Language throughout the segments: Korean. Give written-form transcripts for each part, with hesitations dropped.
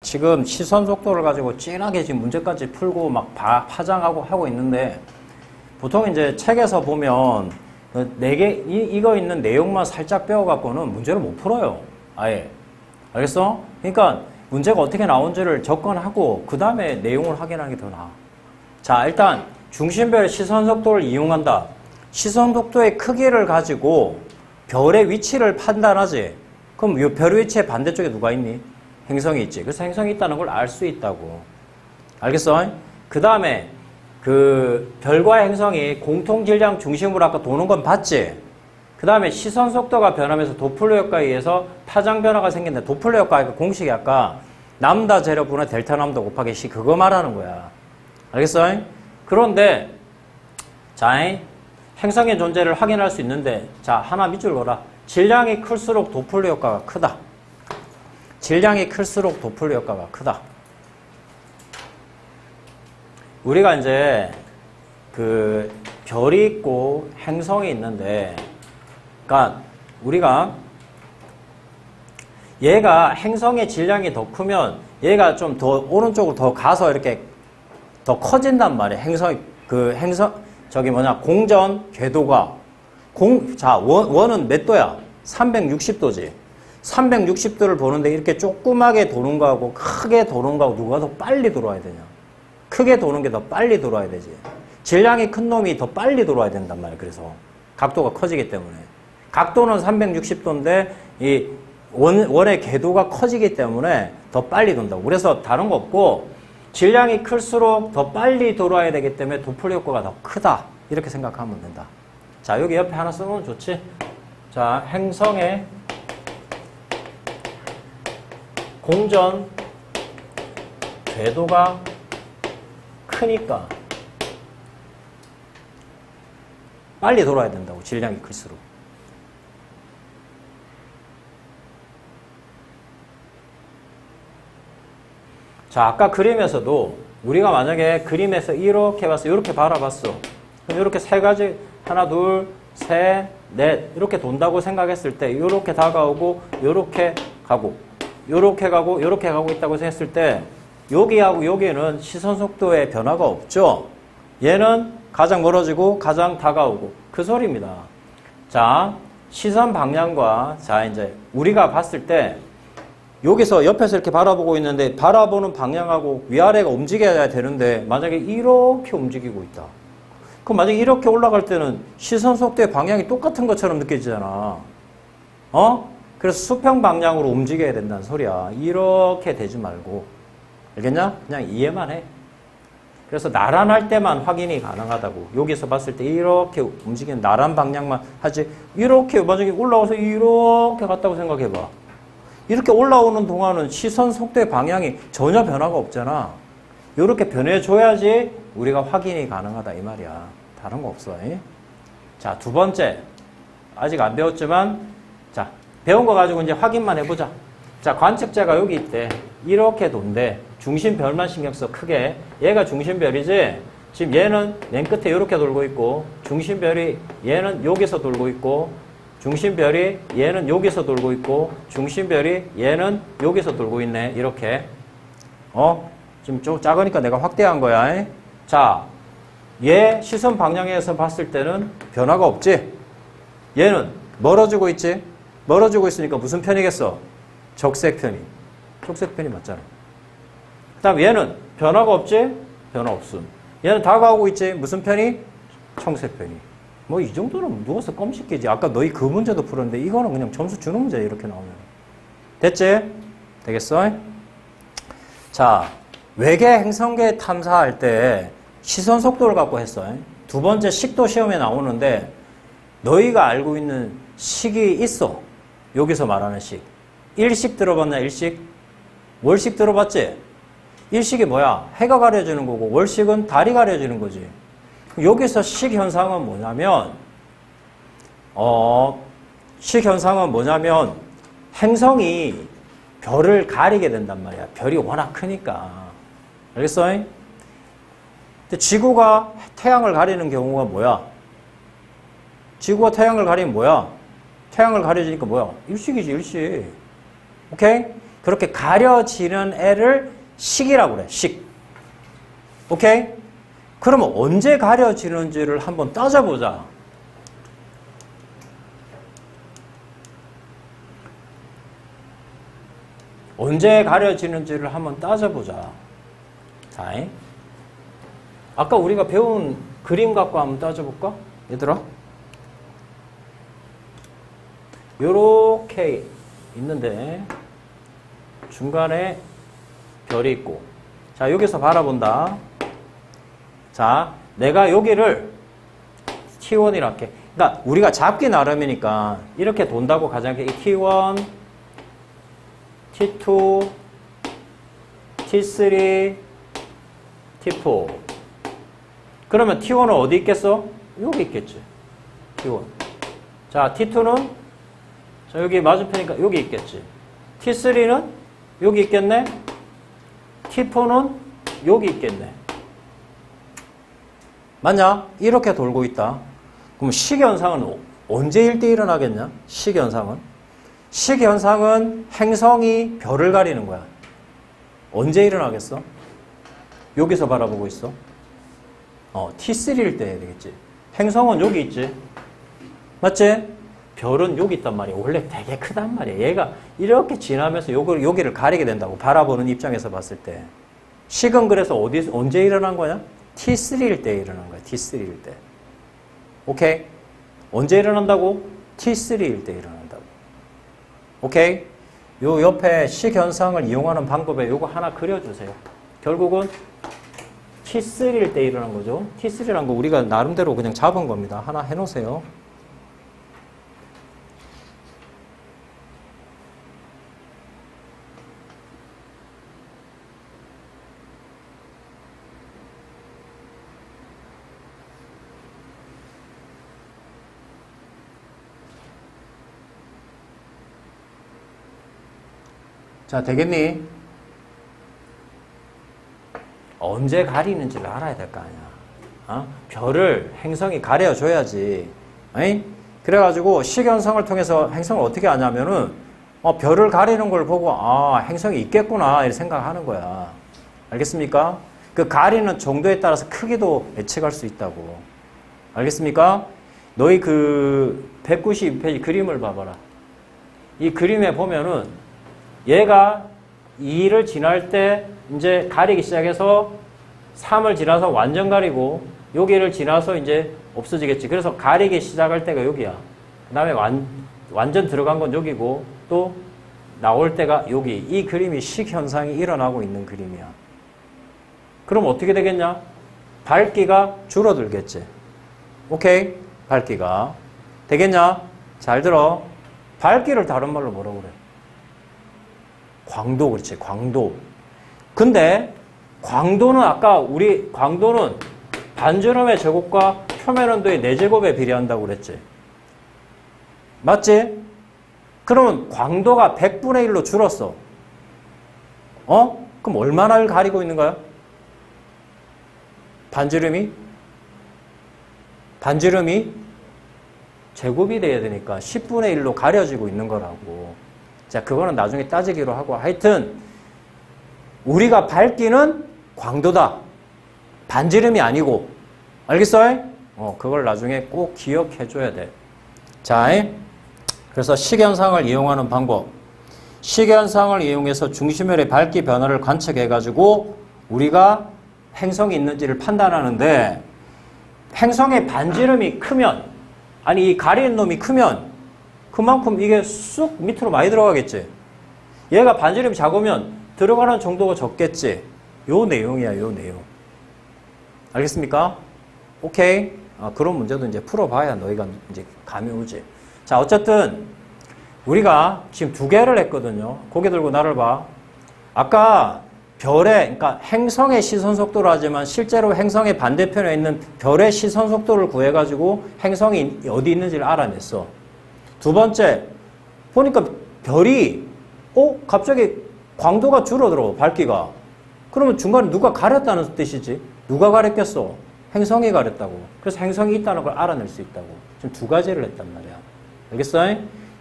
지금 시선 속도를 가지고 진하게 지금 문제까지 풀고 막 파장하고 하고 있는데, 보통 이제 책에서 보면 이거 있는 내용만 살짝 배워갖고는 문제를 못 풀어요. 아예. 알겠어? 그러니까 문제가 어떻게 나온지를 접근하고 그 다음에 내용을 확인하는 게 더 나아. 자, 일단 중심별의 시선 속도를 이용한다. 시선 속도의 크기를 가지고 별의 위치를 판단하지. 그럼 이 별의 위치의 반대쪽에 누가 있니? 행성이 있지. 그래서 행성이 있다는 걸 알 수 있다고. 알겠어? 그 다음에 그 별과 행성이 공통 질량 중심으로 아까 도는 건 봤지? 그 다음에 시선 속도가 변하면서 도플러 효과에 의해서 파장 변화가 생긴다. 도플러 효과 공식이 아까 람다 제로분의 델타 람다 곱하기 C 그거 말하는 거야. 알겠어? 그런데 자, 행성의 존재를 확인할 수 있는데, 자, 하나 밑줄 그어라. 질량이 클수록 도플러 효과가 크다. 질량이 클수록 도플러 효과가 크다. 우리가 이제 그 별이 있고 행성이 있는데, 그러니까 우리가 얘가 행성의 질량이 더 크면 얘가 좀 더 오른쪽으로 더 가서 이렇게 더 커진단 말이에요. 공전 궤도가 원은 몇 도야? 360도지. 360도를 보는데 이렇게 조그맣게 도는 거하고 크게 도는 거하고 누가 더 빨리 돌아야 되냐? 크게 도는 게 더 빨리 돌아야 되지. 질량이 큰 놈이 더 빨리 돌아야 된단 말이에요. 그래서 각도가 커지기 때문에. 각도는 360도인데 이 원의 궤도가 커지기 때문에 더 빨리 돈다고. 그래서 다른 거 없고 질량이 클수록 더 빨리 돌아야 되기 때문에 도플러 효과가 더 크다. 이렇게 생각하면 된다. 자, 여기 옆에 하나 써놓으면 좋지. 자, 행성의 공전 궤도가 크니까 빨리 돌아야 된다고. 질량이 클수록. 자, 아까 그림에서도 우리가 만약에 그림에서 이렇게 봤어, 이렇게 바라봤어. 그럼 이렇게 세 가지, 하나, 둘, 셋, 넷 이렇게 돈다고 생각했을 때 이렇게 다가오고 이렇게 가고 이렇게 가고 이렇게 가고 있다고 했을 때 여기하고 여기는 시선 속도에 변화가 없죠. 얘는 가장 멀어지고 가장 다가오고 그 소리입니다. 자, 시선 방향과 자 이제 우리가 봤을 때 여기서 옆에서 이렇게 바라보고 있는데 바라보는 방향하고 위아래가 움직여야 되는데 만약에 이렇게 움직이고 있다. 그럼 만약에 이렇게 올라갈 때는 시선 속도의 방향이 똑같은 것처럼 느껴지잖아. 그래서 수평 방향으로 움직여야 된다는 소리야. 이렇게 되지 말고. 알겠냐? 그냥 이해만 해. 그래서 나란할 때만 확인이 가능하다고. 여기서 봤을 때 이렇게 움직이는 나란 방향만 하지. 이렇게 만약에 올라와서 이렇게 갔다고 생각해봐. 이렇게 올라오는 동안은 시선 속도의 방향이 전혀 변화가 없잖아. 이렇게 변해줘야지 우리가 확인이 가능하다 이 말이야. 다른 거 없어. 자, 두 번째. 아직 안 배웠지만 자, 배운 거 가지고 이제 확인만 해보자. 자, 관측자가 여기 있대. 이렇게 돈대. 중심별만 신경 써 크게. 얘가 중심별이지. 지금 얘는 맨 끝에 이렇게 돌고 있고 중심별이 얘는 여기서 돌고 있고 중심별이 얘는 여기서 돌고 있고 중심별이 얘는 여기서 돌고 있네. 이렇게. 지금 좀 작으니까 내가 확대한 거야. 자, 얘 시선 방향에서 봤을 때는 변화가 없지. 얘는 멀어지고 있지. 멀어지고 있으니까 무슨 편이겠어? 적색편이. 적색편이 맞잖아. 그 다음 얘는 변화가 없지? 변화 없음. 얘는 다가오고 있지? 무슨 편이? 청색편이. 뭐 이 정도는 누워서 껌 씻기지. 아까 너희 그 문제도 풀었는데 이거는 그냥 점수 주는 문제야. 이렇게 나오면. 됐지? 되겠어? 자, 외계 행성계 탐사할 때 시선 속도를 갖고 했어. 두 번째 식도 시험에 나오는데 너희가 알고 있는 식이 있어. 여기서 말하는 식. 일식 들어봤나? 일식? 월식 들어봤지? 일식이 뭐야? 해가 가려지는 거고 월식은 달이 가려지는 거지. 여기서 식 현상은 뭐냐면 행성이 별을 가리게 된단 말이야. 별이 워낙 크니까. 알겠어? 근데 지구가 태양을 가리는 경우가 뭐야? 지구가 태양을 가리면 뭐야? 태양을 가려지니까 뭐야? 일식이지, 일식. 오케이? 그렇게 가려지는 애를 식이라고 그래. 식. 오케이? 그러면 언제 가려지는지를 한번 따져보자. 언제 가려지는지를 한번 따져보자. 자, 아까 우리가 배운 그림 갖고 한번 따져볼까? 얘들아? 요렇게 있는데 중간에 별이 있고, 자, 여기서 바라본다. 자, 내가 여기를 T1이라 할게. 그러니까 우리가 잡기 나름이니까 이렇게 돈다고 가정할게. 이 T1, T2, T3, T4. 그러면 T1은 어디 있겠어? 여기 있겠지. T1. 자, T2는 자, 여기 맞은편이니까 여기 있겠지. T3는 여기 있겠네. T4는 여기 있겠네. 맞냐? 이렇게 돌고 있다. 그럼 식현상은 언제 일대 일어나겠냐? 식현상은 행성이 별을 가리는 거야. 언제 일어나겠어? 여기서 바라보고 있어. T3일 때 해야 되겠지. 행성은 여기 있지. 맞지? 별은 여기 있단 말이야. 원래 되게 크단 말이야. 얘가 이렇게 지나면서 여기를 가리게 된다고. 바라보는 입장에서 봤을 때. 식은 그래서 언제 일어난 거냐? T3일 때 일어난 거야. T3일 때. 오케이? 언제 일어난다고? T3일 때 일어난다고. 오케이? 요 옆에 식현상을 이용하는 방법에 요거 하나 그려주세요. 결국은 T3일 때 일어난 거죠. T3란 거 우리가 나름대로 그냥 잡은 겁니다. 하나 해놓으세요. 자, 되겠니? 언제 가리는지를 알아야 될 거 아니야. 별을 행성이 가려줘야지. 에이? 그래가지고 식현상을 통해서 행성을 어떻게 아냐면은 별을 가리는 걸 보고 행성이 있겠구나 이렇게 생각하는 거야. 알겠습니까? 그 가리는 정도에 따라서 크기도 예측할 수 있다고. 알겠습니까? 너희 그 192페이지 그림을 봐봐라. 이 그림에 보면은 얘가 2를 지날 때 이제 가리기 시작해서 3을 지나서 완전 가리고 여기를 지나서 이제 없어지겠지. 그래서 가리기 시작할 때가 여기야. 그 다음에 완전 들어간 건 여기고 또 나올 때가 여기. 이 그림이 식현상이 일어나고 있는 그림이야. 그럼 어떻게 되겠냐? 밝기가 줄어들겠지. 오케이? 밝기가. 되겠냐? 잘 들어. 밝기를 다른 말로 뭐라고 그래? 광도, 그렇지. 광도. 근데 광도는 아까 우리 광도는 반지름의 제곱과 표면 온도의 4제곱에 비례한다고 그랬지. 맞지? 그러면 광도가 100분의 1로 줄었어. 그럼 얼마나를 가리고 있는 거야? 반지름이 제곱이 돼야 되니까 10분의 1로 가려지고 있는 거라고. 자, 그거는 나중에 따지기로 하고. 하여튼 우리가 밝기는 광도다. 반지름이 아니고. 알겠어? 그걸 나중에 꼭 기억해 줘야 돼. 자, 그래서 식현상을 이용하는 방법. 식현상을 이용해서 중심열의 밝기 변화를 관측해 가지고 우리가 행성이 있는지를 판단하는데, 행성의 반지름이 크면, 아니 이 가리는 놈이 크면 그만큼 이게 쑥 밑으로 많이 들어가겠지. 얘가 반지름이 작으면 들어가는 정도가 적겠지. 요 내용이야, 요 내용. 알겠습니까? 오케이. 그런 문제도 이제 풀어봐야 너희가 이제 감이 오지. 자, 어쨌든 우리가 지금 2개를 했거든요. 고개 들고 나를 봐. 아까 그러니까 행성의 시선 속도로 하지만 실제로 행성의 반대편에 있는 별의 시선 속도를 구해가지고 행성이 어디 있는지를 알아냈어. 두 번째, 보니까 별이 갑자기 광도가 줄어들어, 밝기가. 그러면 중간에 누가 가렸다는 뜻이지. 누가 가렸겠어? 행성이 가렸다고. 그래서 행성이 있다는 걸 알아낼 수 있다고. 지금 2가지를 했단 말이야. 알겠어?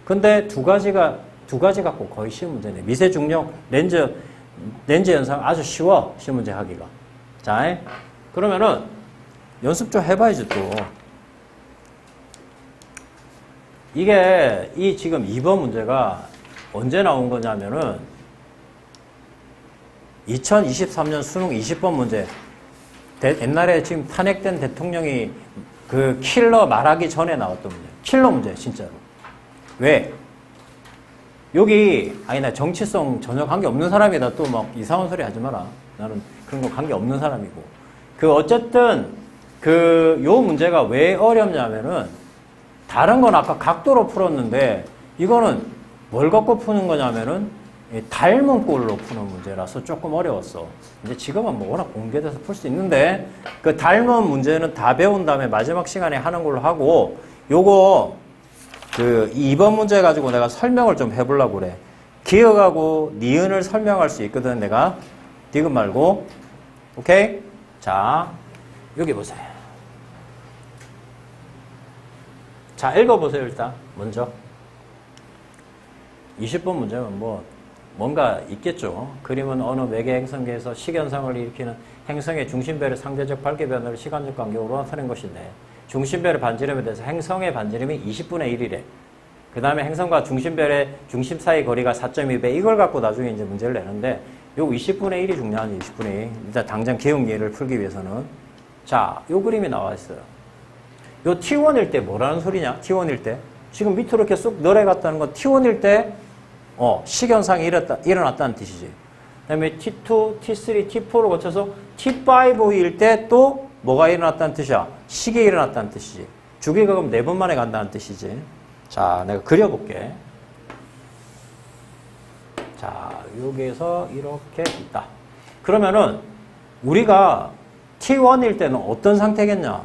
근데 2가지가 두 가지 갖고 거의 쉬운 문제네. 미세 중력 렌즈 현상 아주 쉬워. 시험 문제 하기가. 자, 그러면은 연습 좀 해봐야지 또. 이게 이 지금 2번 문제가 언제 나온 거냐면은 2023년 수능 20번 문제. 옛날에 지금 탄핵된 대통령이 그 킬러 말하기 전에 나왔던 문제. 킬러 문제 진짜로. 왜? 여기 나 정치성 전혀 관계없는 사람이다. 또 막 이상한 소리 하지 마라. 나는 그런 거 관계없는 사람이고. 어쨌든 요 문제가 왜 어렵냐면은 다른 건 아까 각도로 풀었는데 이거는 뭘 갖고 푸는 거냐면은 닮은 꼴로 푸는 문제라서 조금 어려웠어. 이제 지금은 뭐 워낙 공개돼서 풀 수 있는데 그 닮은 문제는 다 배운 다음에 마지막 시간에 하는 걸로 하고 요거 2번 문제 가지고 내가 설명을 좀 해보려고 그래. 기억하고 니은을 설명할 수 있거든 내가. 디귿 말고. 오케이? 자, 여기 보세요. 자, 읽어보세요 일단 먼저. 20번 문제는 뭔가 있겠죠. 그림은 어느 매개 행성계에서 식현상을 일으키는 행성의 중심별의 상대적 밝기 변화를 시간적 간격으로 나타낸 것인데 중심별의 반지름에 대해서 행성의 반지름이 20분의 1이래. 그 다음에 행성과 중심별의 중심 사이 거리가 4.2배. 이걸 갖고 나중에 이제 문제를 내는데 요 20분의 1이 중요하지. 20분의 1. 일단 당장 기억예를 풀기 위해서는. 자, 요 그림이 나와 있어요. 요 T1일 때 뭐라는 소리냐? T1일 때. 지금 밑으로 이렇게 쑥 내려갔다는 건 T1일 때 식현상이 일어났다는 뜻이지. 그 다음에 T2, T3, T4를 거쳐서 T5일 때 또 뭐가 일어났다는 뜻이야? 식이 일어났다는 뜻이지. 주기가 그럼 4번 만에 간다는 뜻이지. 자, 내가 그려볼게. 자, 여기에서 이렇게 있다. 그러면은 우리가 T1일 때는 어떤 상태겠냐?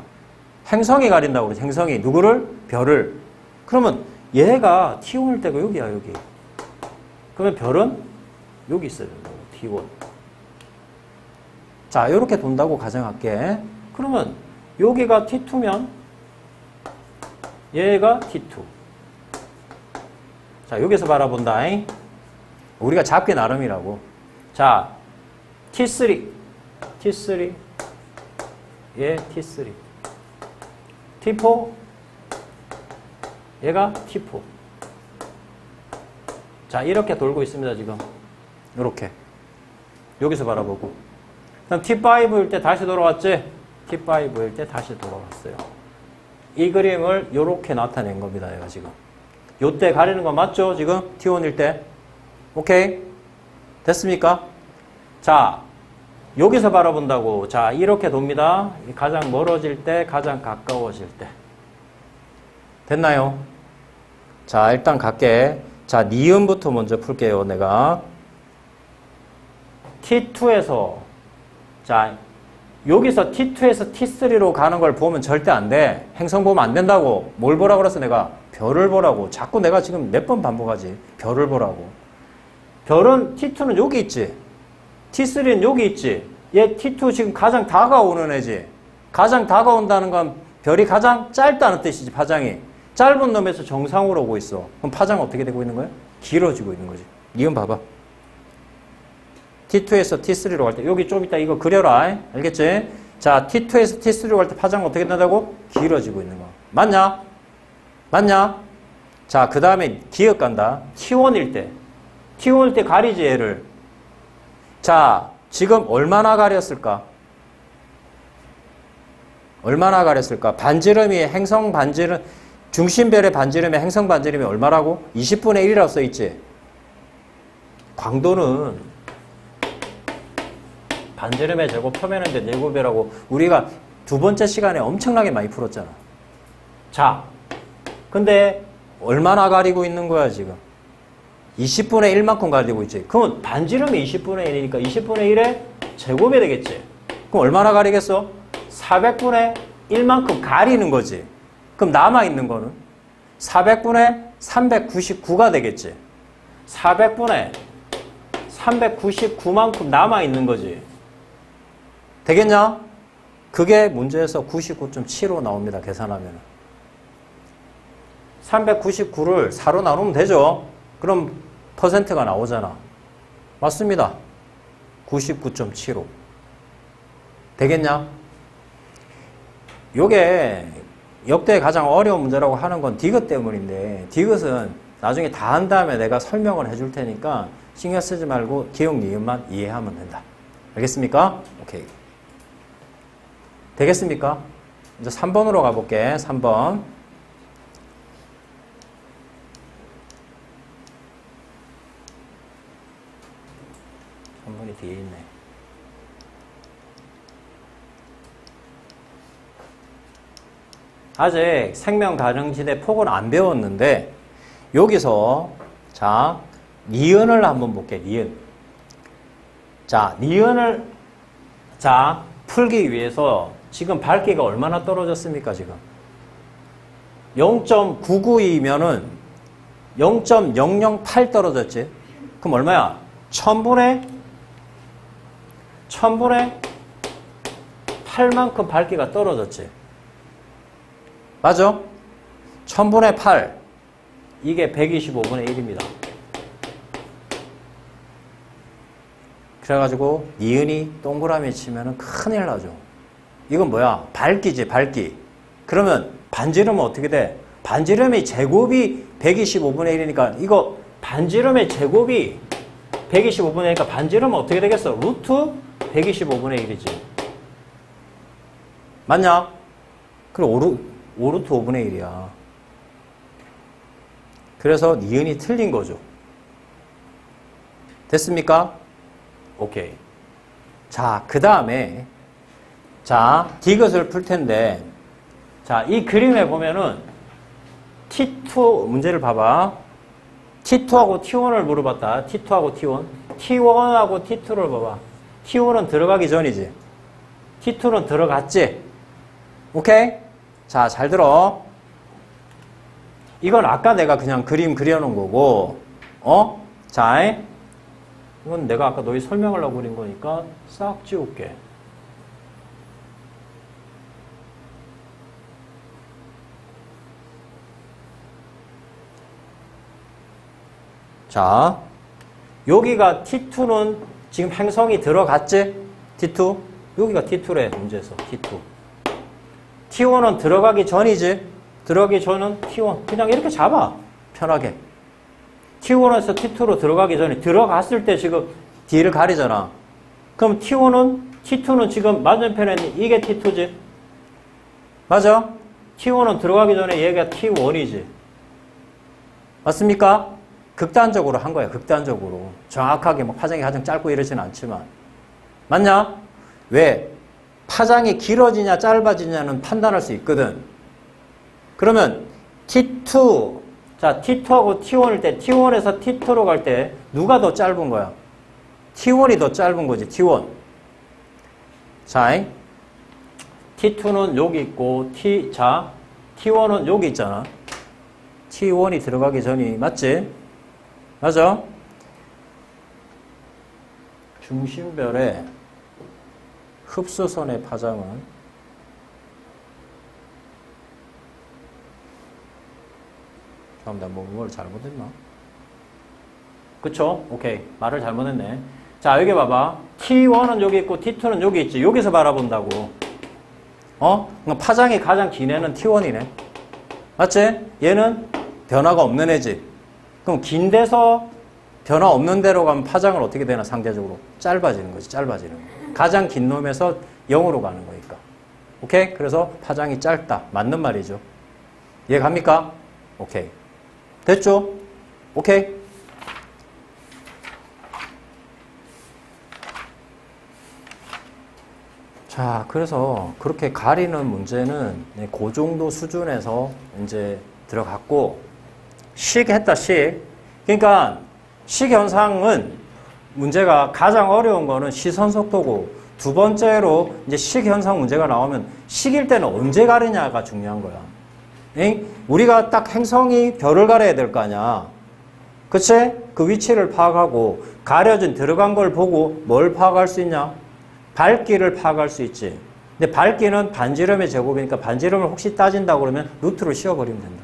행성이 가린다고 그러지. 행성이. 누구를? 별을. 그러면 얘가 T1일 때가 여기야, 여기. 그러면 별은 여기 있어야 된다고. T1. 자, 이렇게 돈다고 가정할게. 그러면 여기가 T2면 얘가 T2. 자, 여기서 바라본다. 우리가 잡기 나름이라고. 자, T3. T3. 얘 T3. T4. 얘가 T4. 자, 이렇게 돌고 있습니다, 지금. 이렇게. 여기서 바라보고. 그럼 T5일 때 다시 돌아왔지? T5일 때 다시 돌아왔어요. 이 그림을 이렇게 나타낸 겁니다, 얘가 지금. 요때 가리는 거 맞죠? 지금? T1일 때. 오케이? 됐습니까? 자, 여기서 바라본다고. 자, 이렇게 돕니다. 가장 멀어질 때, 가장 가까워질 때. 됐나요? 자, 일단 갈게. 자, 니은부터 먼저 풀게요, 내가. T2에서, 자, 여기서 T2에서 T3로 가는 걸 보면 절대 안 돼. 행성 보면 안 된다고. 뭘 보라고 그랬어, 내가? 별을 보라고. 자꾸 내가 지금 몇 번 반복하지. 별을 보라고. 별은 T2는 여기 있지. T3는 여기 있지. 얘 T2 지금 가장 다가오는 애지. 가장 다가온다는 건 별이 가장 짧다는 뜻이지, 파장이. 짧은 놈에서 정상으로 오고 있어. 그럼 파장은 어떻게 되고 있는 거야? 길어지고 있는 거지. 니은 봐봐. T2에서 T3로 갈 때 여기 좀 이따 이거 그려라. 알겠지? 자, T2에서 T3로 갈 때 파장은 어떻게 된다고? 길어지고 있는 거. 맞냐? 맞냐? 자, 그 다음에 기억 간다. T1일 때. T1일 때 가리지, 얘를. 자, 지금 얼마나 가렸을까? 얼마나 가렸을까? 반지름이 행성 반지름, 중심별의 반지름에 행성 반지름이 얼마라고? 20분의 1이라고 써있지? 광도는 반지름의 제곱 표면인데 내곱이라고 우리가 두 번째 시간에 엄청나게 많이 풀었잖아. 자, 근데 얼마나 가리고 있는 거야, 지금? 20분의 1만큼 가리고 있지. 그럼 반지름이 20분의 1이니까 20분의 1의 제곱이 되겠지. 그럼 얼마나 가리겠어? 400분의 1만큼 가리는 거지. 그럼 남아있는 거는 400분의 399가 되겠지. 400분의 399만큼 남아있는 거지. 되겠냐? 그게 문제에서 99.75 나옵니다. 계산하면. 399를 4로 나누면 되죠. 그럼 퍼센트가 나오잖아. 맞습니다. 99.75. 되겠냐? 요게 역대 가장 어려운 문제라고 하는 건 디귿 때문인데, 디귿은 나중에 다 한 다음에 내가 설명을 해줄 테니까 신경 쓰지 말고 기억 니은만 이해하면 된다. 알겠습니까? 오케이. 되겠습니까? 이제 3번으로 가볼게. 3번. 3번이 뒤에 있네. 아직 생명 가정시대 폭은 안 배웠는데 여기서 자 니은을 한번 볼게. 니은. 자 니은을 자 풀기 위해서 지금 밝기가 얼마나 떨어졌습니까? 지금 0.992면은 0.008 떨어졌지. 그럼 얼마야? 1000분의 8만큼 밝기가 떨어졌지. 맞아? 1000분의 8 이게 125분의 1입니다. 그래가지고 니은이 동그라미 치면은 큰일 나죠. 이건 뭐야? 밝기지, 밝기. 그러면 반지름은 어떻게 돼? 반지름의 제곱이 125분의 1이니까 이거 반지름의 제곱이 125분의 1이니까 반지름은 어떻게 되겠어? 루트 125분의 1이지. 맞냐? 그럼 5루트 5분의 1이야. 그래서 니은이 틀린 거죠. 됐습니까? 오케이. 자, 그 다음에 자, 디귿을 풀 텐데 자, 이 그림에 보면은 T2 문제를 봐봐. T2하고 T1을 물어봤다. T2하고 T1. T1하고 T2를 봐봐. T1은 들어가기 전이지. T2는 들어갔지. 오케이? 자, 잘 들어. 이건 아까 내가 그냥 그림 그려놓은 거고, 자, 이건 내가 아까 너희 설명하려고 그린 거니까 싹 지울게. 자, 여기가 T2는 지금 행성이 들어갔지? T2? 여기가 T2래, 문제에서. T2. T1은 들어가기 전이지? 들어가기 전은 T1. 그냥 이렇게 잡아. 편하게. T1에서 T2로 들어가기 전에 들어갔을 때 지금 D를 가리잖아. 그럼 T2는 지금 맞은편에 있는 이게 T2지? 맞아? T1은 들어가기 전에 얘가 T1이지. 맞습니까? 극단적으로 한 거야. 극단적으로. 정확하게 뭐 파장이 가장 짧고 이러진 않지만. 맞냐? 왜? 파장이 길어지냐 짧아지냐는 판단할 수 있거든. 그러면 T2, 자 T2하고 T1일 때 T1에서 T2로 갈 때 누가 더 짧은 거야? T1이 더 짧은 거지. T1. 자, T2는 여기 있고 T1은 여기 있잖아. T1이 들어가기 전이 맞지? 맞아? 중심별의 흡수선의 파장은 잠깐만, 뭘 잘못했나? 그쵸? 오케이. 말을 잘못했네. 자, 여기 봐봐. T1은 여기 있고 T2는 여기 있지. 여기서 바라본다고. 그럼 파장이 가장 긴 애는 T1이네. 맞지? 얘는 변화가 없는 애지. 그럼 긴 데서 변화 없는 데로 가면 파장은 어떻게 되나? 상대적으로 짧아지는 거지. 짧아지는 거. 가장 긴 놈에서 0으로 가는 거니까. 오케이? 그래서 파장이 짧다. 맞는 말이죠. 이해 갑니까? 오케이. 됐죠? 오케이? 자, 그래서 그렇게 가리는 문제는 그 정도 수준에서 이제 들어갔고, 식 했다, 식. 그러니까 식 현상은 문제가 가장 어려운 거는 시선 속도고, 두 번째로 이제 식 현상 문제가 나오면 식일 때는 언제 가리냐가 중요한 거야. 응? 우리가 딱 행성이 별을 가려야 될 거 아니야. 그치? 그 위치를 파악하고 가려진 들어간 걸 보고 뭘 파악할 수 있냐? 밝기를 파악할 수 있지. 근데 밝기는 반지름의 제곱이니까 반지름을 혹시 따진다고 그러면 루트를 씌워버리면 된다.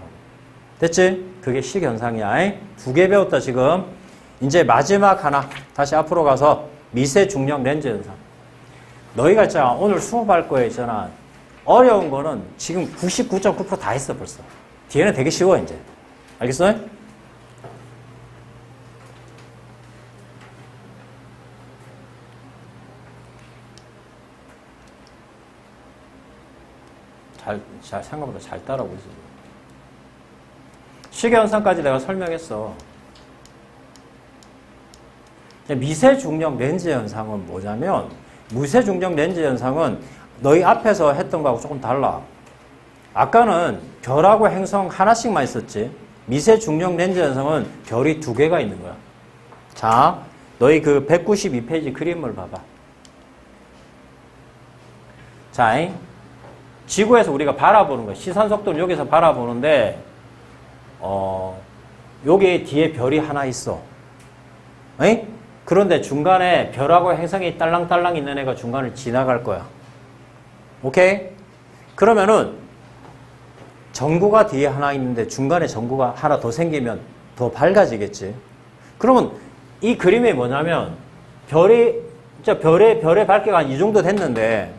됐지? 그게 식 현상이야. 두 개 배웠다 지금. 이제 마지막 하나. 다시 앞으로 가서 미세 중력 렌즈 현상. 너희가 있잖아. 오늘 수업할 거에 있잖아. 어려운 거는 지금 99.9% 다 했어, 벌써. 뒤에는 되게 쉬워, 이제. 알겠어? 생각보다 잘 따라오고 있어. 시계현상까지 내가 설명했어. 미세중력 렌즈 현상은 뭐냐면, 미세중력 렌즈 현상은 너희 앞에서 했던 거하고 조금 달라. 아까는 별하고 행성 하나씩만 있었지. 미세중력 렌즈 현상은 별이 2개가 있는 거야. 자, 너희 그 192페이지 그림을 봐봐. 자, 지구에서 우리가 바라보는 거야. 시선 속도는 여기서 바라보는데, 여기 뒤에 별이 하나 있어. 에이? 그런데 중간에 별하고 행성이 딸랑딸랑 있는 애가 중간을 지나갈 거야. 오케이? 그러면은 전구가 뒤에 하나 있는데 중간에 전구가 하나 더 생기면 더 밝아지겠지. 그러면 이 그림이 뭐냐면 별의 밝기가 한 이 정도 됐는데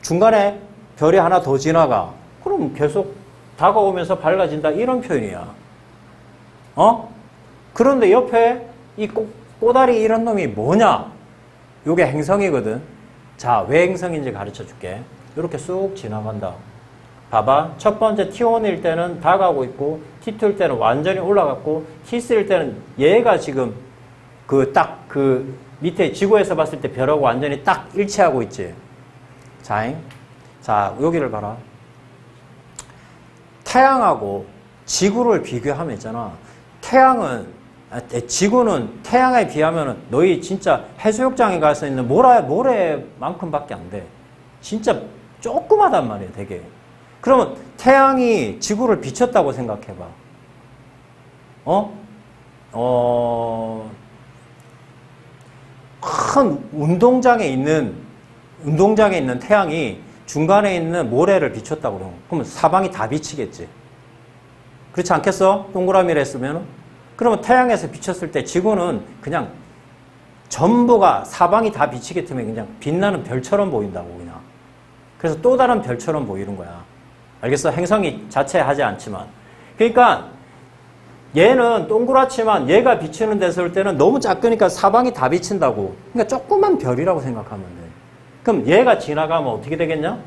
중간에 별이 하나 더 지나가. 그럼 계속 다가오면서 밝아진다. 이런 표현이야. 그런데 옆에 이 꼬다리 이런 놈이 뭐냐? 요게 행성이거든. 자, 왜 행성인지 가르쳐 줄게. 이렇게 쑥 지나간다. 봐봐. 첫 번째 T1일 때는 다가오고 있고, T2일 때는 완전히 올라갔고, T3일 때는 얘가 지금 그 밑에 지구에서 봤을 때 별하고 완전히 딱 일치하고 있지. 자, 여기를 봐라. 태양하고 지구를 비교하면 있잖아. 지구는 태양에 비하면 너희 진짜 해수욕장에 가서 있는 모래만큼밖에 안 돼. 진짜 조그마단 말이야, 되게. 그러면 태양이 지구를 비췄다고 생각해봐. 큰 운동장에 있는 태양이 중간에 있는 모래를 비췄다고 그러면 사방이 다 비치겠지. 그렇지 않겠어? 동그라미를 했으면. 그러면 태양에서 비쳤을 때 지구는 그냥 전부가 사방이 다 비치기 때문에 그냥 빛나는 별처럼 보인다고 그냥. 그래서 또 다른 별처럼 보이는 거야. 알겠어? 행성이 자체 하지 않지만. 그러니까 얘는 동그랗지만 얘가 비치는 데서 올 때는 너무 작으니까 사방이 다 비친다고. 그러니까 조그만 별이라고 생각하면 돼. 그럼 얘가 지나가면 어떻게 되겠냐?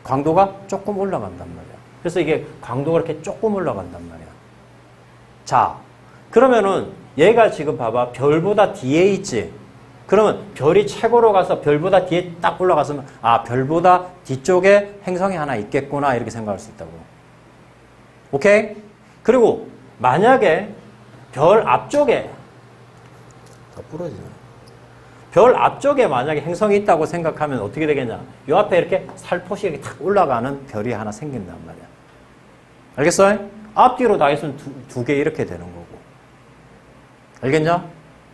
광도가 조금 올라간단 말이야. 그래서 이게 광도가 이렇게 조금 올라간단 말이야. 자, 그러면은 얘가 지금 봐봐. 별보다 뒤에 있지? 그러면 별이 최고로 가서 별보다 뒤에 딱 올라갔으면 별보다 뒤쪽에 행성이 하나 있겠구나 이렇게 생각할 수 있다고. 오케이? 그리고 만약에 별 앞쪽에 더 부러지네. 별 앞쪽에 만약에 행성이 있다고 생각하면 어떻게 되겠냐? 이 앞에 이렇게 살포시 이렇게 탁 올라가는 별이 하나 생긴단 말이야. 알겠어? 앞뒤로 다 있으면 두 개 이렇게 되는 거고. 알겠냐?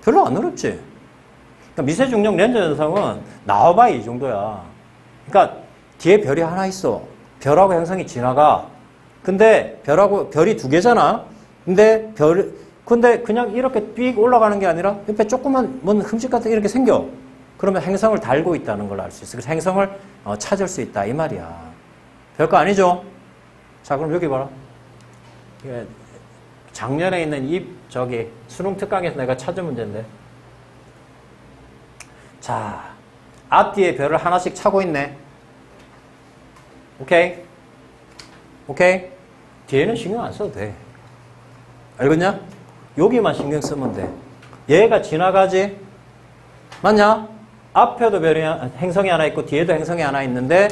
별로 안 어렵지? 그러니까 미세중력 렌즈 현상은 나와봐야 이 정도야. 그러니까 뒤에 별이 하나 있어. 별하고 행성이 지나가. 근데 별이 2개잖아. 근데 그냥 이렇게 삑 올라가는 게 아니라 옆에 조그만 뭔 흠집 같은 게 이렇게 생겨. 그러면 행성을 달고 있다는 걸 알 수 있어. 그래서 행성을 찾을 수 있다 이 말이야. 별거 아니죠? 자, 그럼 여기 봐라. 작년에 있는 수능 특강에서 내가 찾은 문제인데. 자, 앞뒤에 별을 하나씩 차고 있네. 오케이? 뒤에는 신경 안 써도 돼. 알겠냐? 여기만 신경 쓰면 돼. 얘가 지나가지? 맞냐? 앞에도 행성이 하나 있고 뒤에도 행성이 하나 있는데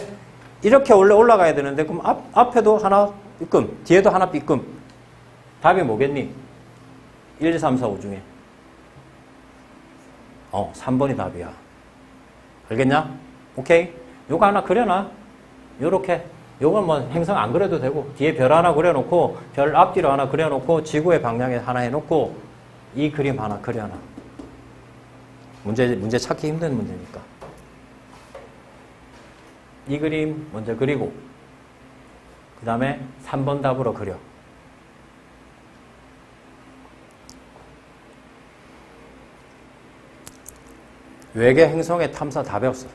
이렇게 원래 올라가야 되는데 그럼 앞에도 하나 삐끔 뒤에도 하나 삐끔. 답이 뭐겠니? 1, 2, 3, 4, 5 중에 3번이 답이야. 알겠냐? 오케이? 요거 하나 그려놔. 요렇게. 요건 뭐 행성 안 그려도 되고 뒤에 별 하나 그려놓고 별 앞뒤로 하나 그려놓고 지구의 방향에 하나 해놓고 이 그림 하나 그려놔. 문제 찾기 힘든 문제니까. 이 그림 먼저 그리고 그 다음에 3번 답으로 그려. 외계 행성의 탐사 다 배웠어.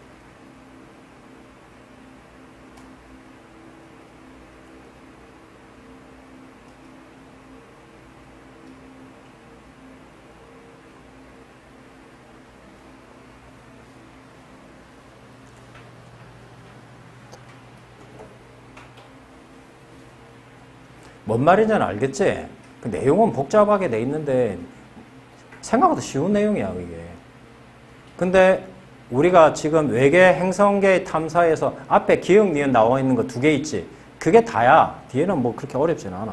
뭔 말인지는 알겠지? 그 내용은 복잡하게 돼 있는데 생각보다 쉬운 내용이야, 이게. 근데 우리가 지금 외계 행성계 탐사에서 앞에 기억, 니은 나와 있는 거 2개 있지? 그게 다야. 뒤에는 뭐 그렇게 어렵진 않아.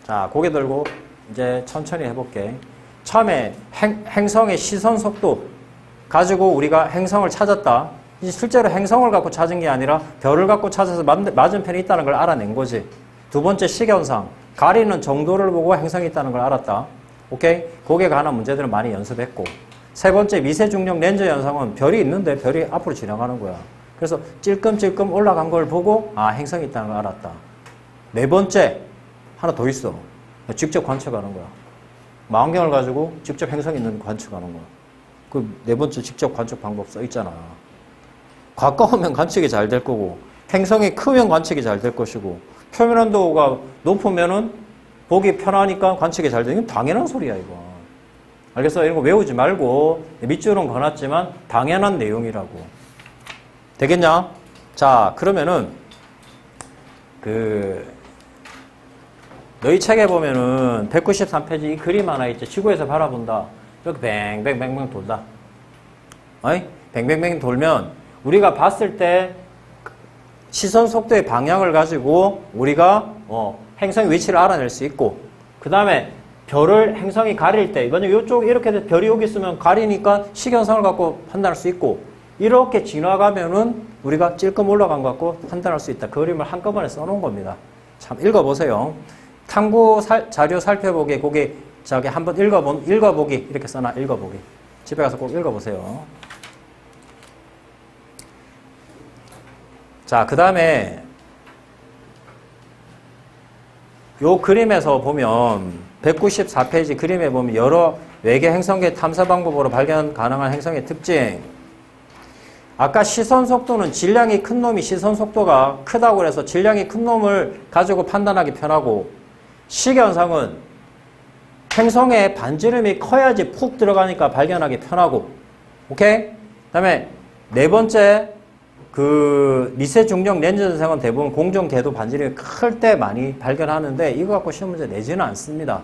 자, 고개 들고 이제 천천히 해볼게. 처음에 행성의 시선 속도 가지고 우리가 행성을 찾았다. 이제 실제로 행성을 갖고 찾은 게 아니라 별을 갖고 찾아서 맞은편에 있다는 걸 알아낸 거지. 2번째 시견상. 가리는 정도를 보고 행성이 있다는 걸 알았다. 오케이? 거기에 관한 문제들은 많이 연습했고. 3번째 미세중력 렌즈 현상은 별이 있는데 별이 앞으로 지나가는 거야. 그래서 찔끔찔끔 올라간 걸 보고 아, 행성이 있다는 걸 알았다. 4번째 하나 더 있어. 직접 관측하는 거야. 망원경을 가지고 직접 행성이 있는 거 관측하는 거야. 그 4번째 직접 관측 방법 써 있잖아. 가까우면 관측이 잘 될 거고 행성이 크면 관측이 잘 될 것이고 표면 온도가 높으면은 보기 편하니까 관측이 잘 되는 건 당연한 소리야, 이거. 알겠어? 이런 거 외우지 말고 밑줄은 그어놨지만 당연한 내용이라고. 되겠냐? 자, 그러면은 너희 책에 보면은 193페이지 이 그림 하나 있지. 지구에서 바라본다. 이렇게 뱅뱅뱅뱅 돌다. 어이? 뱅뱅뱅 돌면 우리가 봤을 때 시선 속도의 방향을 가지고 우리가 행성의 위치를 알아낼 수 있고, 그 다음에 별을 행성이 가릴 때, 만약 이쪽 이렇게 별이 여기 있으면 가리니까 시견상을 갖고 판단할 수 있고, 이렇게 지나가면은 우리가 찔끔 올라간 것 같고 판단할 수 있다. 그 그림을 한꺼번에 써놓은 겁니다. 참 읽어보세요. 탐구 자료 살펴보기, 거기 저기 한번 읽어보기 이렇게 써놔. 읽어보기. 집에 가서 꼭 읽어보세요. 자, 그 다음에 요 그림에서 보면 194페이지 그림에 보면 여러 외계 행성계 탐사 방법으로 발견 가능한 행성의 특징. 아까 시선 속도는 질량이 큰 놈이 시선 속도가 크다고 해서 질량이 큰 놈을 가지고 판단하기 편하고, 시견상은 행성의 반지름이 커야지 푹 들어가니까 발견하기 편하고. 오케이? 그 다음에 4번째 미세중력 렌즈 현상은 대부분 공중 궤도 반지름이 클 때 많이 발견하는데 이거 갖고 시험 문제 내지는 않습니다.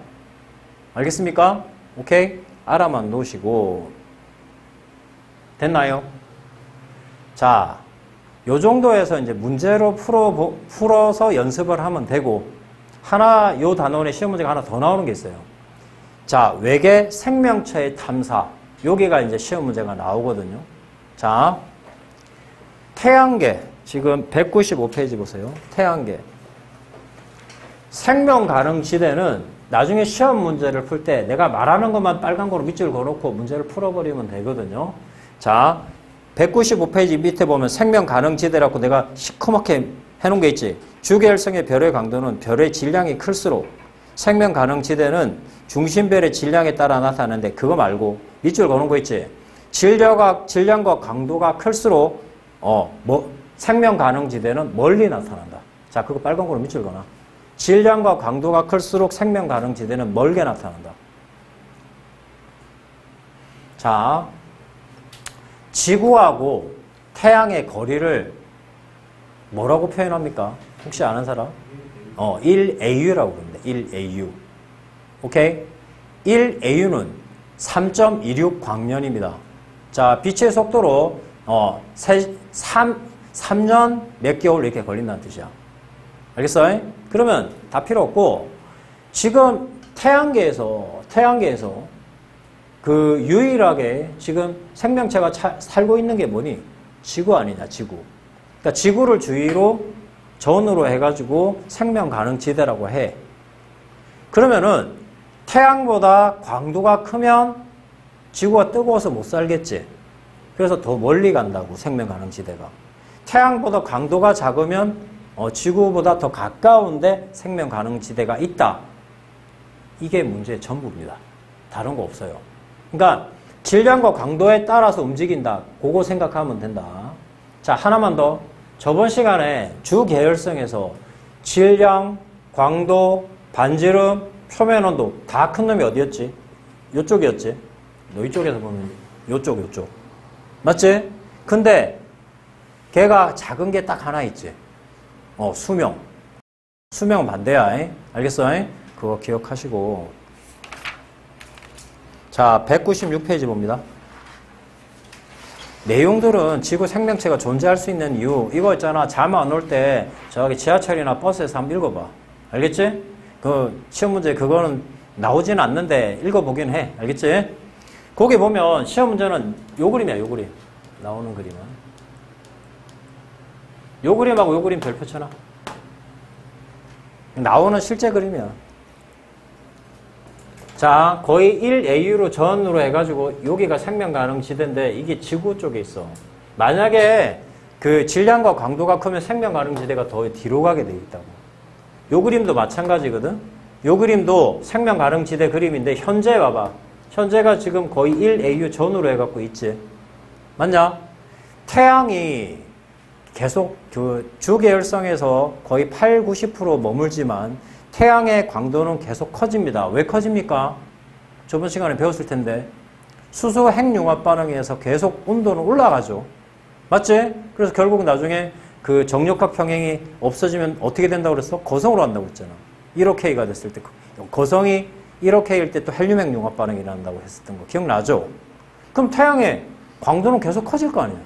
알겠습니까? 오케이? 알아만 놓으시고. 됐나요? 자, 요 정도에서 이제 문제로 풀어서 연습을 하면 되고, 요 단원에 시험 문제가 하나 더 나오는 게 있어요. 자, 외계 생명체의 탐사. 여기가 이제 시험 문제가 나오거든요. 자, 태양계. 지금 195페이지 보세요. 태양계. 생명 가능 지대는 나중에 시험 문제를 풀 때 내가 말하는 것만 빨간 거로 밑줄 그어놓고 문제를 풀어버리면 되거든요. 자, 195페이지 밑에 보면 생명 가능 지대라고 내가 시커멓게 해놓은 게 있지. 주계열성의 별의 강도는 별의 질량이 클수록 생명 가능 지대는 중심별의 질량에 따라 나타나는데, 그거 말고 밑줄 그어놓은 거 있지. 질량과 강도가 클수록 생명 가능 지대는 멀리 나타난다. 자, 그거 빨간 거로 밑줄 그어놔. 질량과 강도가 클수록 생명 가능 지대는 멀게 나타난다. 자, 지구하고 태양의 거리를 뭐라고 표현합니까? 혹시 아는 사람? 1AU라고 부릅니다. 1AU. 오케이? 1AU는 3.26 광년입니다. 자, 빛의 속도로 3년 몇 개월 이렇게 걸린다는 뜻이야. 알겠어? 그러면 다 필요 없고, 지금 태양계에서 유일하게 지금 생명체가 살고 있는 게 뭐니? 지구 아니냐, 지구. 그러니까 지구를 주위로 전으로 해가지고 생명 가능 지대라고 해. 그러면은 태양보다 광도가 크면 지구가 뜨거워서 못 살겠지. 그래서 더 멀리 간다고, 생명 가능 지대가. 태양보다 강도가 작으면 지구보다 더 가까운데 생명 가능 지대가 있다. 이게 문제의 전부입니다. 다른 거 없어요. 그러니까 질량과 강도에 따라서 움직인다. 그거 생각하면 된다. 자, 하나만 더. 저번 시간에 주계열성에서 질량, 광도, 반지름, 표면 온도 다 큰 놈이 어디였지? 요쪽이었지? 너 이쪽에서 보면 요쪽. 맞지? 근데 걔가 작은 게 딱 하나 있지. 수명. 수명은 반대야. 알겠어? 그거 기억하시고. 자, 196페이지 봅니다. 내용들은 지구 생명체가 존재할 수 있는 이유. 이거 있잖아. 잠 안 올 때 저기 지하철이나 버스에서 한번 읽어봐. 알겠지? 그 시험 문제 그거는 나오지는 않는데 읽어보긴 해. 알겠지? 거기 보면 시험 문제는 요 그림이야. 요 그림. 나오는 그림은. 요 그림하고 요 그림 별표 쳐놔. 나오는 실제 그림이야. 자, 거의 1AU로 전으로 해가지고 여기가 생명 가능 지대인데 이게 지구 쪽에 있어. 만약에 그 질량과 강도가 크면 생명 가능 지대가 더 뒤로 가게 돼 있다고. 요 그림도 마찬가지거든. 요 그림도 생명 가능 지대 그림인데 현재 봐봐. 현재가 지금 거의 1AU 전으로 해갖고 있지. 맞냐? 태양이 계속 그 주계열성에서 거의 8, 90% 머물지만 태양의 광도는 계속 커집니다. 왜 커집니까? 저번 시간에 배웠을 텐데 수소 핵융합 반응에 의해서 계속 온도는 올라가죠. 맞지? 그래서 결국 나중에 그 정력학 평행이 없어지면 어떻게 된다고 그랬어? 거성으로 간다고 했잖아. 1호K가 됐을 때 거성이 1호K일 때 또 헬륨핵 융합 반응이 일어난다고 했었던 거 기억나죠? 그럼 태양의 광도는 계속 커질 거 아니에요.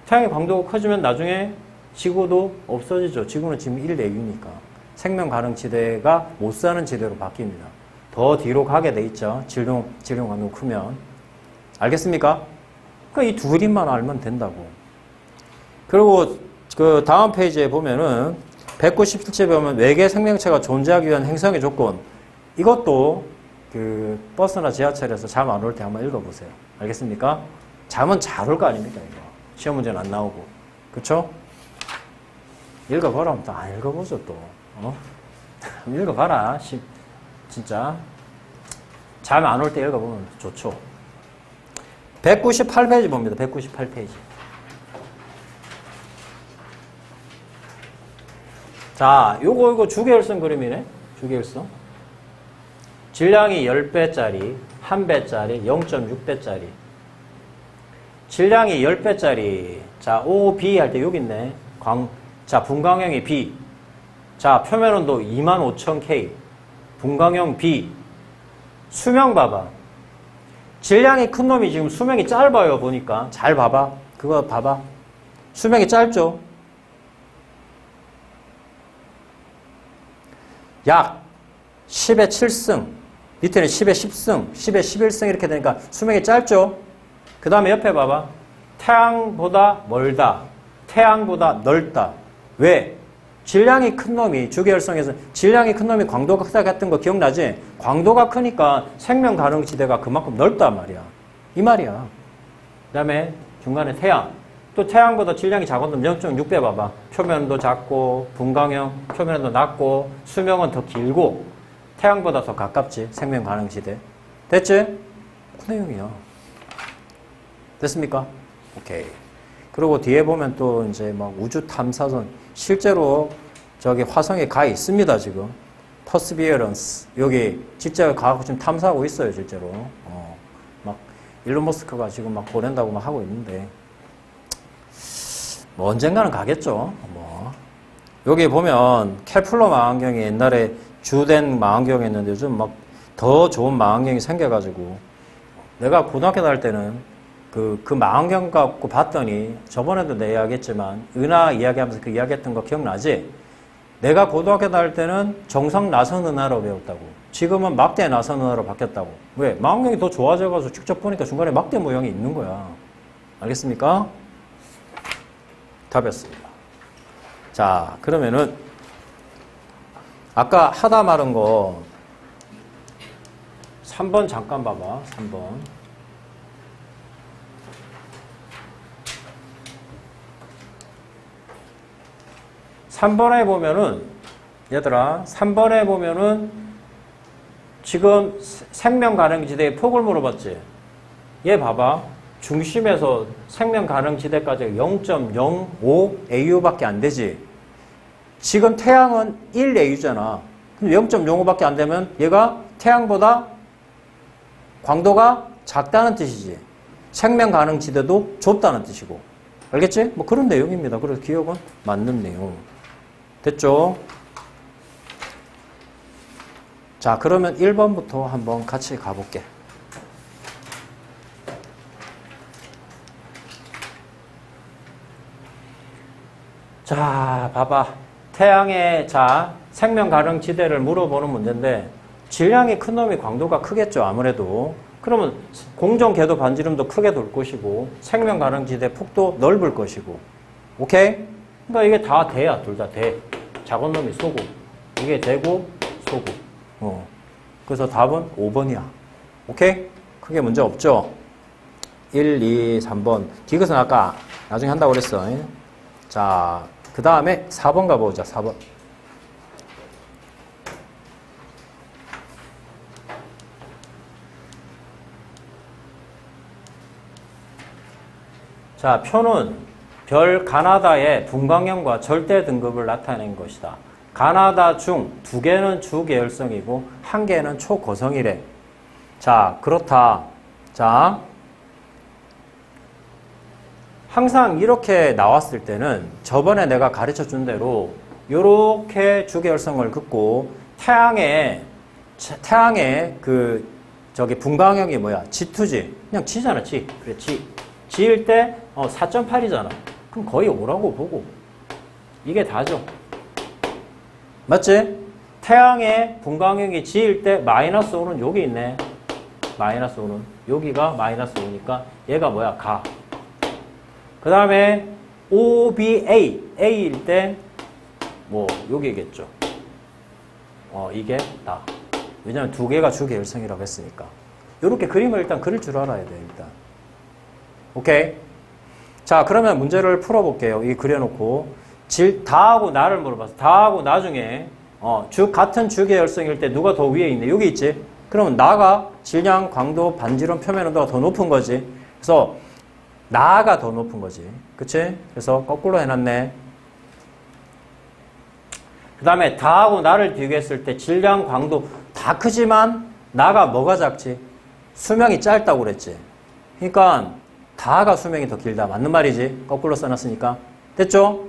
태양의 광도가 커지면 나중에 지구도 없어지죠. 지구는 지금 1AU니까. 생명 가능 지대가 못 사는 지대로 바뀝니다. 더 뒤로 가게 돼 있죠. 질량 광도가 크면. 알겠습니까? 그러니까 이 두 그림만 알면 된다고. 그리고 그 다음 페이지에 보면은 197쪽에 보면 외계 생명체가 존재하기 위한 행성의 조건. 이것도 그 버스나 지하철에서 잠 안 올 때 한번 읽어보세요. 알겠습니까? 잠은 잘 올 거 아닙니까, 이거. 시험 문제는 안 나오고. 그쵸? 읽어보라면 또 안 읽어보죠, 또. 읽어봐라. 진짜. 잠 안 올 때 읽어보면 좋죠. 198페이지 봅니다. 198페이지. 자, 이거 주계열성 그림이네. 주계열성. 질량이 10배짜리, 1배짜리, 0.6배짜리. 질량이 10배짜리. 자, OB 할 때 여기 있네. 자, 분광형이 B. 자, 표면온도 25,000K. 분광형 B. 수명 봐봐. 질량이 큰 놈이 지금 수명이 짧아요, 보니까. 잘 봐봐. 그거 봐봐. 수명이 짧죠? 약 10의 7승. 밑에는 10의 10승, 10의 11승 이렇게 되니까 수명이 짧죠? 그 다음에 옆에 봐봐. 태양보다 멀다. 태양보다 넓다. 왜? 질량이 큰 놈이 주계열성에서 질량이 큰 놈이 광도가 크다 했던 거 기억나지? 광도가 크니까 생명 가능 지대가 그만큼 넓단 말이야. 이 말이야. 그 다음에 중간에 태양. 또 태양보다 질량이 작은 놈 0.6배 봐봐. 표면도 작고 분광형 표면도 낮고 수명은 더 길고 태양보다 더 가깝지. 생명 가능 지대. 됐지? 그 내용이야. 됐습니까? 오케이. 그리고 뒤에 보면 또 이제 막 우주 탐사선 실제로 저기 화성에 가 있습니다, 지금. 퍼스비어런스. 여기 진짜 가고 지금 탐사하고 있어요, 실제로. 막 일론 머스크가 지금 막 보낸다고 막 하고 있는데. 뭐 언젠가는 가겠죠. 뭐. 여기 보면 케플러 망원경이 옛날에 주된 망원경이었는데 요즘 막 더 좋은 망원경이 생겨가지고 내가 고등학교 다닐 때는 그 망원경 갖고 봤더니 저번에도 내 이야기했지만 은하 이야기하면서 그 이야기했던 거 기억나지? 내가 고등학교 다닐 때는 정상 나선 은하로 배웠다고. 지금은 막대 나선 은하로 바뀌었다고. 왜? 망원경이 더 좋아져가지고 직접 보니까 중간에 막대 모양이 있는 거야. 알겠습니까? 답이었습니다. 자, 그러면은 아까 하다 말한 거 3번 잠깐 봐봐. 3번. 3번에 보면은 얘들아 3번에 보면은 지금 생명 가능지대의 폭을 물어봤지. 얘 봐봐. 중심에서 생명 가능지대까지 0.05 AU밖에 안 되지. 지금 태양은 1 AU잖아. 근데 0.05밖에 안 되면 얘가 태양보다 광도가 작다는 뜻이지. 생명 가능지대도 좁다는 뜻이고. 알겠지? 뭐 그런 내용입니다. 그래서 기억은 맞는 내용. 됐죠? 자, 그러면 1번부터 한번 같이 가볼게. 자, 봐봐. 태양의 생명 가능 지대를 물어보는 문제인데 질량이 큰 놈이 광도가 크겠죠, 아무래도. 그러면 공정 궤도 반지름도 크게 돌 것이고 생명 가능 지대 폭도 넓을 것이고. 오케이? 그러니까 이게 다 대야, 둘 다 대. 작은 놈이 소고. 이게 대고 소고. 그래서 답은 5번이야. 오케이? 크게 문제 없죠? 1, 2, 3번. 디귿은 아까 나중에 한다고 그랬어. 자, 그 다음에 4번 가보자. 4번. 자, 표는 별 가나다의 분광형과 절대 등급을 나타낸 것이다. 가나다 중 2개는 주계열성이고 1개는 초고성이래. 자, 그렇다. 자, 항상 이렇게 나왔을 때는 저번에 내가 가르쳐 준 대로 이렇게 주계열성을 긋고 태양의 분광형이 뭐야? G2지. 그냥 G잖아, G. 그래, G. G일 때 4.8이잖아. 그럼 거의 5라고 보고. 이게 다죠. 맞지? 태양의 분광형이 G일 때 마이너스 5는 여기 있네. 마이너스 5는. 여기가 마이너스 5니까 얘가 뭐야? 가. 그 다음에 OBA. A일 때 뭐 여기겠죠. 이게 다. 왜냐면 2개가 주계열성이라고 했으니까. 이렇게 그림을 일단 그릴 줄 알아야 돼, 일단. 오케이? 자, 그러면 문제를 풀어볼게요. 이 그려놓고. 다하고 나를 물어봤어. 다하고 나 중에, 같은 주계열성일 때 누가 더 위에 있네? 여기 있지? 그러면 나가 질량, 광도, 반지름, 표면 온도가 더 높은 거지. 그래서 나가 더 높은 거지. 그치? 그래서 거꾸로 해놨네. 그 다음에 다하고 나를 비교했을 때 질량, 광도 다 크지만 나가 뭐가 작지? 수명이 짧다고 그랬지. 그러니까 다가 수명이 더 길다. 맞는 말이지. 거꾸로 써놨으니까. 됐죠?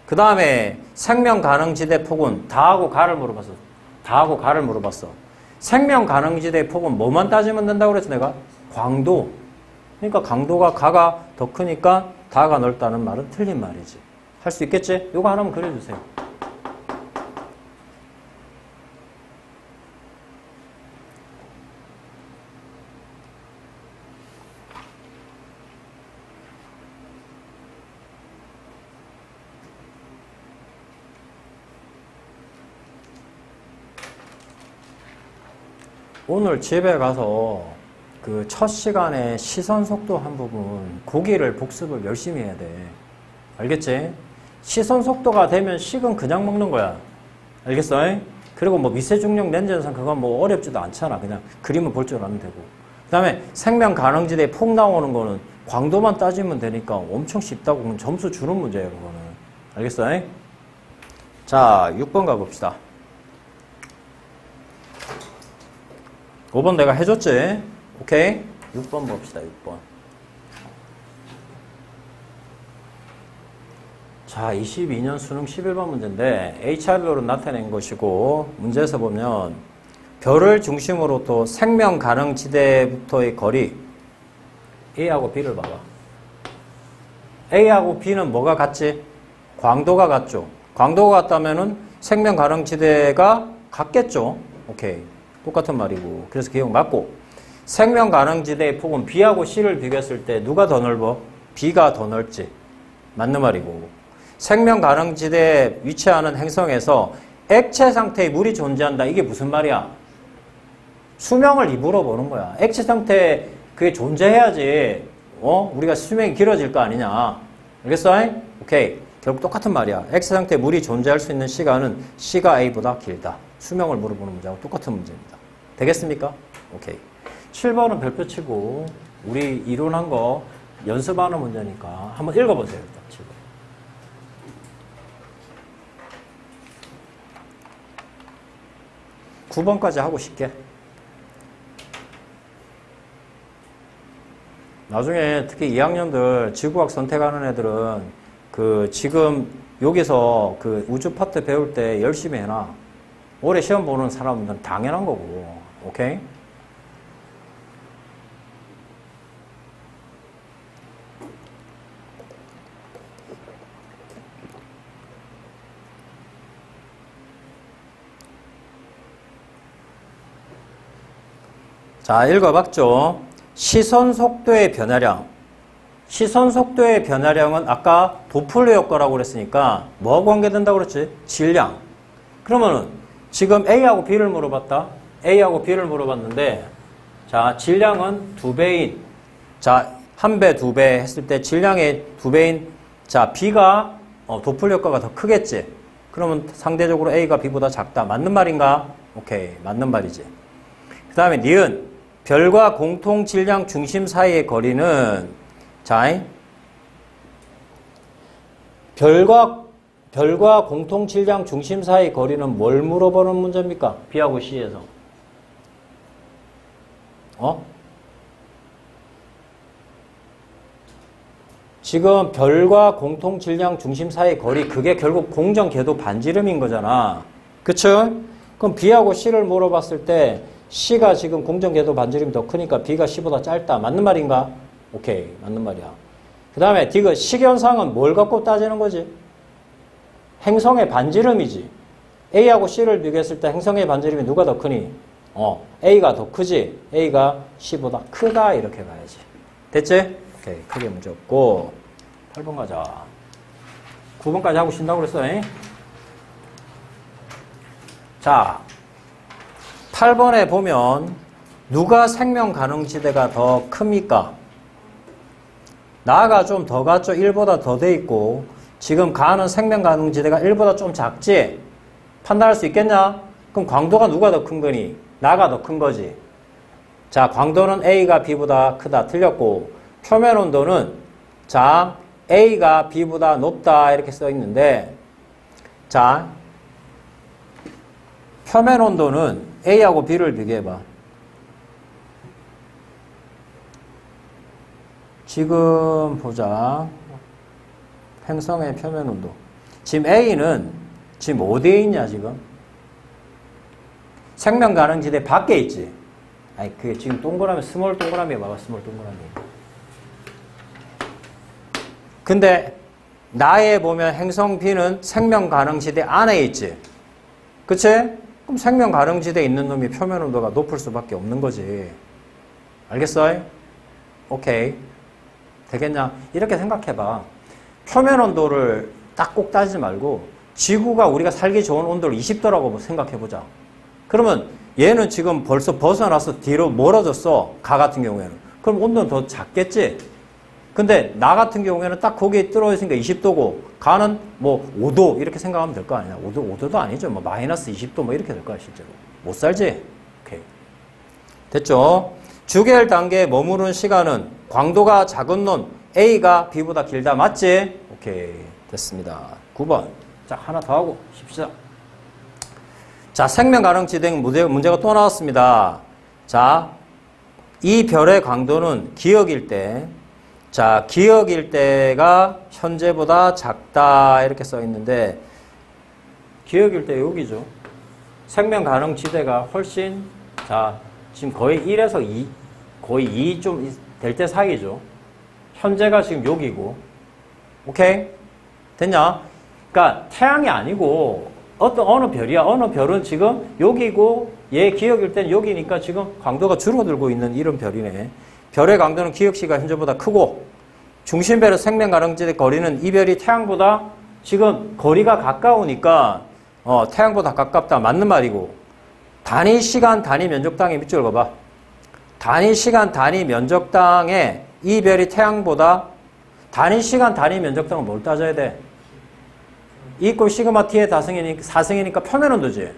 그 다음에 생명 가능지대 폭은 다하고 가를 물어봤어. 다하고 가를 물어봤어. 생명 가능지대 폭은 뭐만 따지면 된다고 그랬지 내가? 광도. 그러니까 강도가 가가 더 크니까 다가 넓다는 말은 틀린 말이지. 할 수 있겠지? 요거 하나만 그려주세요. 오늘 집에 가서 그 첫 시간에 시선 속도 한 부분 고기를 복습을 열심히 해야 돼. 알겠지? 시선 속도가 되면 식은 그냥 먹는 거야. 알겠어? 그리고 뭐 미세중력 렌즈 현상 그건 뭐 어렵지도 않잖아. 그냥 그림을 볼 줄 알면 되고. 그 다음에 생명 가능지대에 폭 나오는 거는 광도만 따지면 되니까 엄청 쉽다고 그럼 점수 주는 문제예요. 그거는. 알겠어? 자, 6번 가봅시다. 5번 내가 해줬지? 오케이? 6번 봅시다, 6번. 자, 22년 수능 11번 문제인데 HR별로 나타낸 것이고 문제에서 보면 별을 중심으로 또 생명 가능 지대부터의 거리 A하고 B를 봐봐. A하고 B는 뭐가 같지? 광도가 같죠. 광도가 같다면은 생명 가능 지대가 같겠죠. 오케이. 똑같은 말이고. 그래서 기억 맞고. 생명 가능 지대의 폭은 B하고 C를 비교했을 때 누가 더 넓어? B가 더 넓지. 맞는 말이고. 생명 가능 지대에 위치하는 행성에서 액체 상태의 물이 존재한다. 이게 무슨 말이야? 수명을 입으로 보는 거야. 액체 상태에 그게 존재해야지. 우리가 수명이 길어질 거 아니냐. 알겠어? 오케이. 결국 똑같은 말이야. 액체 상태에 물이 존재할 수 있는 시간은 C가 A보다 길다. 수명을 물어보는 문제하고 똑같은 문제입니다. 되겠습니까? 오케이. 7번은 별표 치고 우리 이론한 거 연습하는 문제니까 한번 읽어보세요. 일단 7번. 9번까지 하고 쉽게. 나중에 특히 2학년들 지구과학 선택하는 애들은 그 지금 여기서 그 우주 파트 배울 때 열심히 해놔. 올해 시험 보는 사람은 당연한 거고. 오케이? 자, 읽어봤죠? 시선 속도의 변화량. 시선 속도의 변화량은 아까 도플러 효과라고 그랬으니까 뭐하고 관계된다고 그랬지? 질량. 그러면은 지금 A하고 B를 물어봤다. A하고 B를 물어봤는데 자, 질량은 2배인 자, 1배, 2배 했을 때 질량의 2배인 자, B가 도플러 효과가 더 크겠지. 그러면 상대적으로 A가 B보다 작다. 맞는 말인가? 오케이. 맞는 말이지. 그 다음에 니은 별과 공통 질량 중심 사이의 거리는 자, 별과 공통 질량 중심 사이의 거리는 뭘 물어보는 문제입니까? B하고 C에서. 지금 별과 공통 질량 중심 사이의 거리, 그게 결국 공정 궤도 반지름인 거잖아. 그쵸? 그럼 B하고 C를 물어봤을 때 C가 지금 공정 궤도 반지름이 더 크니까 B가 C보다 짧다. 맞는 말인가? 오케이. 맞는 말이야. 그 다음에 디귿 식현상은 뭘 갖고 따지는 거지? 행성의 반지름이지. A하고 C를 비교했을 때 행성의 반지름이 누가 더 크니? A가 더 크지. A가 C보다 크다. 이렇게 봐야지. 됐지? 오케이. 크게 문제 없고. 8번 가자. 9번까지 하고 쉰다고 그랬어. 잉? 자, 8번에 보면 누가 생명 가능지대가 더 큽니까? 나가 좀 더 갔죠. 1보다 더 돼 있고 지금 가는 생명 가능지대가 1보다 좀 작지? 판단할 수 있겠냐? 그럼 광도가 누가 더 큰 거니? 나가 더 큰 거지. 자, 광도는 A가 B보다 크다. 틀렸고 표면 온도는 자, A가 B보다 높다 이렇게 써 있는데 자, 표면 온도는 A하고 B를 비교해봐. 지금 보자. 행성의 표면 온도. 지금 A는 지금 어디에 있냐 지금? 생명 가능지대 밖에 있지. 아니 그게 지금 동그라미 스몰 동그라미 봐봐. 스몰 동그라미. 근데 나에 보면 행성 B는 생명 가능지대 안에 있지. 그치? 그럼 생명 가능지대에 있는 놈이 표면 온도가 높을 수밖에 없는 거지. 알겠어? 오케이. 되겠냐? 이렇게 생각해봐. 표면 온도를 딱 꼭 따지지 말고 지구가 우리가 살기 좋은 온도를 20도라고 생각해보자. 그러면 얘는 지금 벌써 벗어나서 뒤로 멀어졌어. 가 같은 경우에는. 그럼 온도는 더 작겠지? 근데 나 같은 경우에는 딱 거기에 떨어졌으니까 20도고 가는 뭐 5도 이렇게 생각하면 될 거 아니야. 5도도 아니죠. 뭐 마이너스 20도 뭐 이렇게 될 거야 실제로. 못 살지? 오케이. 됐죠? 주계열 단계에 머무른 시간은 광도가 작은 놈 A가 B보다 길다. 맞지? 오케이. 됐습니다. 9번. 자, 하나 더 하고 쉽시다. 자, 생명 가능지대 문제가 또 나왔습니다. 자, 이 별의 광도는 기억일 때 자, 기억일 때가 현재보다 작다 이렇게 써 있는데 기억일 때 여기죠. 생명 가능 지대가 훨씬 자, 지금 거의 1에서 2 거의 2 좀 될 때 사이죠. 현재가 지금 여기고. 오케이? 됐냐? 그러니까 태양이 아니고 어느 별이야. 어느 별은 지금 여기고 얘 기억일 때는 여기니까 지금 광도가 줄어들고 있는 이런 별이네. 별의 강도는 기억시가 현재보다 크고 중심별의 생명 가능지대 거리는 이 별이 태양보다 지금 거리가 가까우니까 태양보다 가깝다. 맞는 말이고 단위 시간 단위 면적당의 밑줄 그어봐. 단위 시간 단위 면적당에 이 별이 태양보다 단위 시간 단위 면적당은 뭘 따져야 돼? E = 시그마 T의 4승이니까 표면 온도지.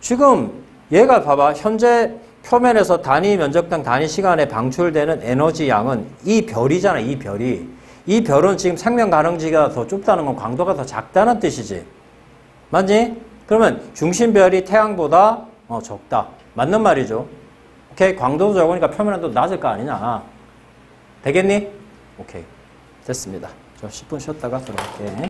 지금 얘가 봐봐. 현재 표면에서 단위 면적당 단위 시간에 방출되는 에너지 양은 이 별이잖아. 이 별이. 이 별은 지금 생명 가능지가 더 좁다는 건 광도가 더 작다는 뜻이지. 맞니? 그러면 중심별이 태양보다 적다. 맞는 말이죠. 오케이. 광도도 적으니까 표면은 낮을 거 아니냐. 되겠니? 오케이. 됐습니다. 저 10분 쉬었다가 들어갈게.